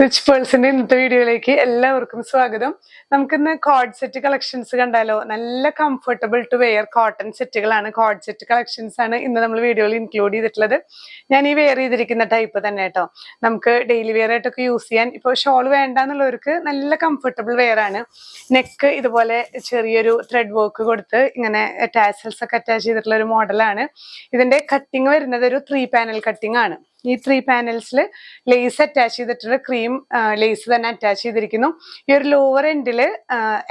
Rich പേഴ്സിന്റെ ഇന്നത്തെ വീഡിയോയിലേക്ക് എല്ലാവർക്കും സ്വാഗതം. നമുക്കിന്ന് കോഡ് സെറ്റ് കളക്ഷൻസ് കണ്ടാലോ? നല്ല കംഫർട്ടബിൾ ടു വെയർ കോട്ടൺ സെറ്റുകളാണ്, കോഡ് സെറ്റ് കളക്ഷൻസ് ആണ് ഇന്ന് നമ്മൾ വീഡിയോയിൽ ഇൻക്ലൂഡ് ചെയ്തിട്ടുള്ളത്. ഞാൻ ഈ വെയർ ചെയ്തിരിക്കുന്ന ടൈപ്പ് തന്നെ കേട്ടോ. നമുക്ക് ഡെയിലി വെയർ ആയിട്ടൊക്കെ യൂസ് ചെയ്യാൻ, ഇപ്പോൾ ഷോൾ വേണ്ട എന്നുള്ളവർക്ക് നല്ല കംഫർട്ടബിൾ വെയർ ആണ്. നെക്ക് ഇതുപോലെ ചെറിയൊരു ത്രെഡ് വർക്ക് കൊടുത്ത് ഇങ്ങനെ ടാസൽസ് ഒക്കെ അറ്റാച്ച് ചെയ്തിട്ടുള്ള ഒരു മോഡലാണ്. ഇതിന്റെ കട്ടിങ് വരുന്നത് ഒരു 3 പാനൽ കട്ടിങ് ആണ്. ഈ 3 പാനൽസിൽ ലേസ് അറ്റാച്ച് ചെയ്തിട്ടുണ്ട്, ക്രീം ലേസ് തന്നെ അറ്റാച്ച് ചെയ്തിരിക്കുന്നു. ഈ ഒരു ലോവർ എൻഡിൽ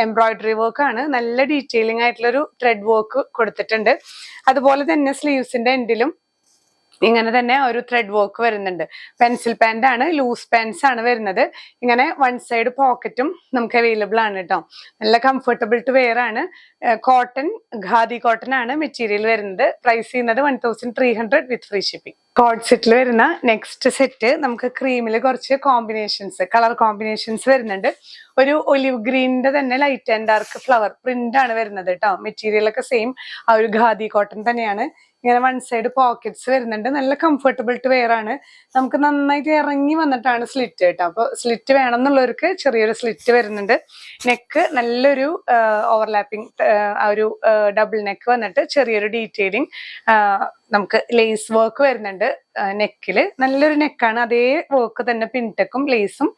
എംബ്രോയിഡറി വർക്ക് ആണ്, നല്ല ഡീറ്റെയിലിംഗ് ആയിട്ടുള്ള ഒരു ത്രെഡ് വർക്ക് കൊടുത്തിട്ടുണ്ട്. അതുപോലെ തന്നെ സ്ലീവ്സിന്റെ എൻഡിലും ഇങ്ങനെ തന്നെ ഒരു ത്രെഡ് വർക്ക് വരുന്നുണ്ട്. പെൻസിൽ പാന്റ് ആണ്, ലൂസ് പാൻസ് ആണ് വരുന്നത്. ഇങ്ങനെ വൺ സൈഡ് പോക്കറ്റും നമുക്ക് അവൈലബിൾ ആണ് കേട്ടോ. നല്ല കംഫർട്ടബിൾ ടു വെയർ ആണ്. കോട്ടൺ, ഖാദി കോട്ടൺ ആണ് മെറ്റീരിയൽ വരുന്നത്. പ്രൈസ് ചെയ്യുന്നത് 1300 വിത്ത് ഫ്രീ ഷിപ്പിംഗ്. കോഡ് സെറ്റിൽ വരുന്ന നെക്സ്റ്റ് സെറ്റ് നമുക്ക് ക്രീമിൽ കുറച്ച് കോമ്പിനേഷൻസ്, കളർ കോമ്പിനേഷൻസ് വരുന്നുണ്ട്. ഒരു ഒലിവ് ഗ്രീനിന്റെ തന്നെ light and dark flower print ആണ് വരുന്നത് കേട്ടോ. മെറ്റീരിയൽ ഒക്കെ സെയിം ആ ഒരു ഖാദി കോട്ടൺ തന്നെയാണ്. ഇങ്ങനെ വൺ സൈഡ് പോക്കറ്റ്സ് വരുന്നുണ്ട്. നല്ല കംഫർട്ടബിൾ ടു വെയർ ആണ്. നമുക്ക് നന്നായിട്ട് ഇറങ്ങി വന്നിട്ടാണ് സ്ലിറ്റ് കേട്ടോ. അപ്പൊ സ്ലിറ്റ് വേണം എന്നുള്ളവർക്ക് ചെറിയൊരു സ്ലിറ്റ് വരുന്നുണ്ട്. നെക്ക് നല്ലൊരു ഓവർലാപ്പിംഗ്, ആ ഒരു ഡബിൾ നെക്ക് വന്നിട്ട് ചെറിയൊരു ഡീറ്റെയിലിംഗ്, നമുക്ക് ലേസ് വർക്ക് വരുന്നുണ്ട്. നെക്കില് നല്ലൊരു നെക്കാണ്, അതേ വർക്ക് തന്നെ പിൻടെക്കും ലേസും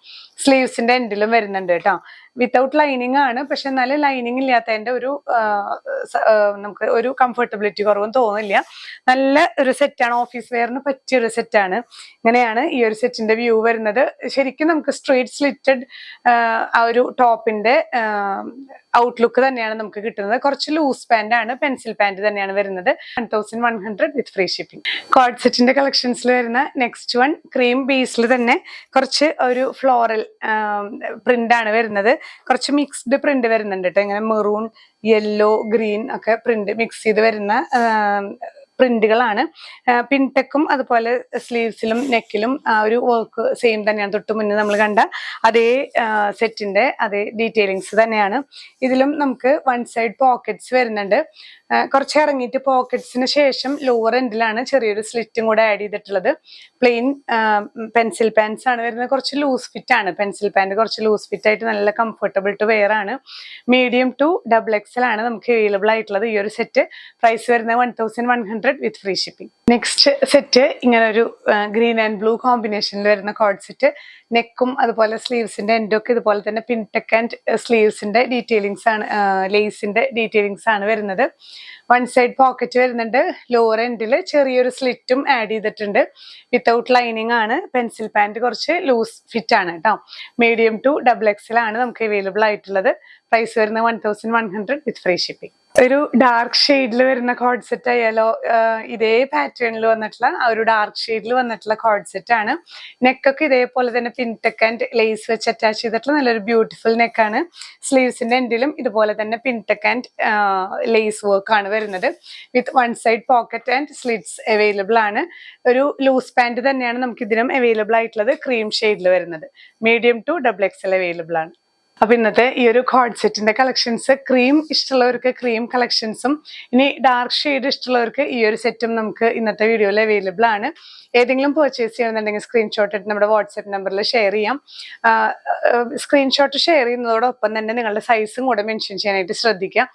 സ്ലീവ്സിന്റെ എൻഡിലും വരുന്നുണ്ട് കേട്ടോ. വിത്തൗട്ട് ലൈനിങ് ആണ്, പക്ഷെ എന്നാലും ലൈനിങ് ഇല്ലാത്തതിന്റെ ഒരു നമുക്ക് ഒരു കംഫർട്ടബിലിറ്റി കുറവും തോന്നില്ല. നല്ല ഒരു സെറ്റാണ്, ഓഫീസ് വെയറിന് പറ്റിയ ഒരു സെറ്റാണ്. ഇങ്ങനെയാണ് ഈ ഒരു സെറ്റിന്റെ വ്യൂ വരുന്നത്. ശരിക്കും നമുക്ക് സ്ട്രെയിറ്റ് സ്ലിറ്റഡ് ആ ഒരു ടോപ്പിന്റെ ഔട്ട്ലുക്ക് തന്നെയാണ് നമുക്ക് കിട്ടുന്നത്. കുറച്ച് ലൂസ് പാന്റ് ആണ്, പെൻസിൽ പാന്റ് തന്നെയാണ് വരുന്നത്. 1100 വിത്ത് ഫ്രീ ഷിപ്പിംഗ്. കോഡ് സെറ്റിന്റെ കളക്ഷൻസിൽ വരുന്ന നെക്സ്റ്റ് വൺ ക്രീം ബേസിൽ തന്നെ കുറച്ച് ഒരു ഫ്ലോറൽ പ്രിന്റ് ആണ് വരുന്നത്. കുറച്ച് മിക്സ്ഡ് പ്രിന്റ് വരുന്നുണ്ട് കേട്ടോ. ഇങ്ങനെ മെറൂൺ, യെല്ലോ, ഗ്രീൻ ഒക്കെ പ്രിന്റ് മിക്സ് ചെയ്ത് വരുന്ന പ്രിന്റുകളാണ്. പിൻടെക്കും അതുപോലെ സ്ലീവ്സിലും നെക്കിലും ആ ഒരു വർക്ക് സെയിം തന്നെയാണ്. തൊട്ട് മുന്നേ നമ്മൾ കണ്ട അതേ സെറ്റിന്റെ അതേ ഡീറ്റെയിലിങ്സ് തന്നെയാണ്. ഇതിലും നമുക്ക് വൺ സൈഡ് പോക്കറ്റ്സ് വരുന്നുണ്ട്. കുറച്ച് ഇറങ്ങിയിട്ട് പോക്കറ്റ്സിന് ശേഷം ലോവർ എൻഡിലാണ് ചെറിയൊരു സ്ലിറ്റും കൂടെ ആഡ് ചെയ്തിട്ടുള്ളത്. പ്ലെയിൻ പെൻസിൽ പാൻസ് ആണ് വരുന്നത്. കുറച്ച് ലൂസ് ഫിറ്റ് ആണ് പെൻസിൽ പാൻറ്, കുറച്ച് ലൂസ് ഫിറ്റ് ആയിട്ട് നല്ല കംഫർട്ടബിൾ ടു വെയർ ആണ്. മീഡിയം ടു XXL ആണ് നമുക്ക് അവൈലബിൾ ആയിട്ടുള്ളത് ഈ ഒരു സെറ്റ്. പ്രൈസ് വരുന്നത് 1100 വിത്ത് ഫ്രീ ഷിപ്പിംഗ്. നെക്സ്റ്റ് സെറ്റ് ഇങ്ങനെ ഒരു ഗ്രീൻ ആൻഡ് ബ്ലൂ കോമ്പിനേഷനിൽ വരുന്ന കോഡ് സെറ്റ്. നെക്കും അതുപോലെ സ്ലീവ്സിന്റെ എൻഡും ഒക്കെ ഇതുപോലെ തന്നെ പിൻടെക് ആൻഡ് സ്ലീവ്സിന്റെ ഡീറ്റെയിലിങ്സ് ആണ്, ലേസിന്റെ ഡീറ്റെയിലിങ്സ് ആണ് വരുന്നത്. വൺ സൈഡ് പോക്കറ്റ് വരുന്നുണ്ട്. ലോവർ എൻഡിൽ ചെറിയൊരു സ്ലിറ്റും ആഡ് ചെയ്തിട്ടുണ്ട്. വിത്തൗട്ട് ലൈനിങ് ആണ്. പെൻസിൽ പാൻറ് കുറച്ച് ലൂസ് ഫിറ്റ് ആണ് കേട്ടോ. മീഡിയം ടു XXL ആണ് നമുക്ക് അവൈലബിൾ ആയിട്ടുള്ളത്. പ്രൈസ് വരുന്നത് 1100 വിത്ത് ഫ്രീ ഷിപ്പിംഗ്. ഒരു ഡാർക്ക് ഷെയ്ഡിൽ വരുന്ന കോഡ് സെറ്റ് ആയാലോ? ഇതേ പാറ്റേണിൽ വന്നിട്ടുള്ള ആ ഒരു ഡാർക്ക് ഷെയ്ഡിൽ വന്നിട്ടുള്ള കോഡ് സെറ്റ് ആണ്. നെക്കൊക്കെ ഇതേപോലെ തന്നെ പിൻടെക് ആൻഡ് ലേസ് വെച്ച് അറ്റാച്ച് ചെയ്തിട്ടുള്ള നല്ലൊരു ബ്യൂട്ടിഫുൾ നെക്കാണ്. സ്ലീവ്സിന്റെ എൻഡിലും ഇതുപോലെ തന്നെ പിൻടെക് ആൻഡ് ലേസ് വർക്ക് ആണ് വരുന്നത്. With one side pocket and slits available ആണ്. ഒരു ലൂസ് പാൻറ് തന്നെയാണ് നമുക്ക് ഇതിനും അവൈലബിൾ ആയിട്ടുള്ളത്. ക്രീം ഷെയ്ഡിൽ വരുന്നത്. മീഡിയം ടു XXL അവൈലബിൾ ആണ്. അപ്പൊ ഇന്നത്തെ ഈ ഒരു കോഡ് സെറ്റിന്റെ കളക്ഷൻസ്, ക്രീം ഇഷ്ടമുള്ളവർക്ക് ക്രീം കളക്ഷൻസും, ഇനി ഡാർക്ക് ഷെയ്ഡ് ഇഷ്ടമുള്ളവർക്ക് ഈ ഒരു സെറ്റും നമുക്ക് ഇന്നത്തെ വീഡിയോയിൽ അവൈലബിൾ ആണ്. ഏതെങ്കിലും പർച്ചേസ് ചെയ്യണമെന്നുണ്ടെങ്കിൽ സ്ക്രീൻഷോട്ട് എടുത്ത് നമ്മുടെ വാട്സ്ആപ്പ് നമ്പറിൽ ഷെയർ ചെയ്യാം. സ്ക്രീൻഷോട്ട് ഷെയർ ചെയ്യുന്നതോടൊപ്പം തന്നെ നിങ്ങളുടെ സൈസും കൂടെ മെൻഷൻ ചെയ്യാനായിട്ട് ശ്രദ്ധിക്കുക.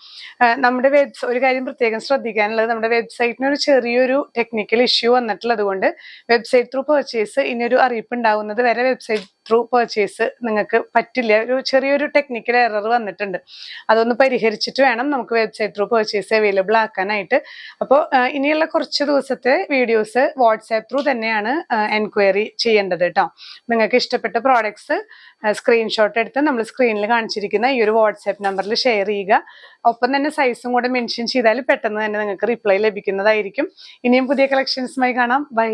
നമ്മുടെ ഒരു കാര്യം പ്രത്യേകം ശ്രദ്ധിക്കാനുള്ളത്, നമ്മുടെ വെബ്സൈറ്റിന് ഒരു ചെറിയൊരു ടെക്നിക്കൽ ഇഷ്യൂ വന്നിട്ടുള്ളത് കൊണ്ട് വെബ്സൈറ്റ് ത്രൂ പർച്ചേസ് ഇനിയൊരു അറിയിപ്പ് ഉണ്ടാവുന്നത് വരെ വെബ്സൈറ്റ് ത്രൂ പർച്ചേസ് നിങ്ങൾക്ക് പറ്റില്ല. ഒരു ചെറിയൊരു ടെക്നിക്കൽ എറർ വന്നിട്ടുണ്ട്. അതൊന്ന് പരിഹരിച്ചിട്ട് വേണം നമുക്ക് വെബ്സൈറ്റ് ത്രൂ പർച്ചേസ് അവൈലബിൾ ആക്കാനായിട്ട്. അപ്പോൾ ഇനിയുള്ള കുറച്ച് ദിവസത്തെ വീഡിയോസ് വാട്സാപ്പ് ത്രൂ തന്നെയാണ് എൻക്വയറി ചെയ്യേണ്ടത് കേട്ടോ. നിങ്ങൾക്ക് ഇഷ്ടപ്പെട്ട പ്രോഡക്ട്സ് സ്ക്രീൻഷോട്ട് എടുത്ത് നമ്മൾ സ്ക്രീനിൽ കാണിച്ചിരിക്കുന്ന ഈ ഒരു വാട്സാപ്പ് നമ്പറിൽ ഷെയർ ചെയ്യുക. ഒപ്പം തന്നെ സൈസും കൂടെ മെൻഷൻ ചെയ്താൽ പെട്ടെന്ന് തന്നെ നിങ്ങൾക്ക് റിപ്ലൈ ലഭിക്കുന്നതായിരിക്കും. ഇനിയും പുതിയ കളക്ഷൻസുമായി കാണാം. ബൈ.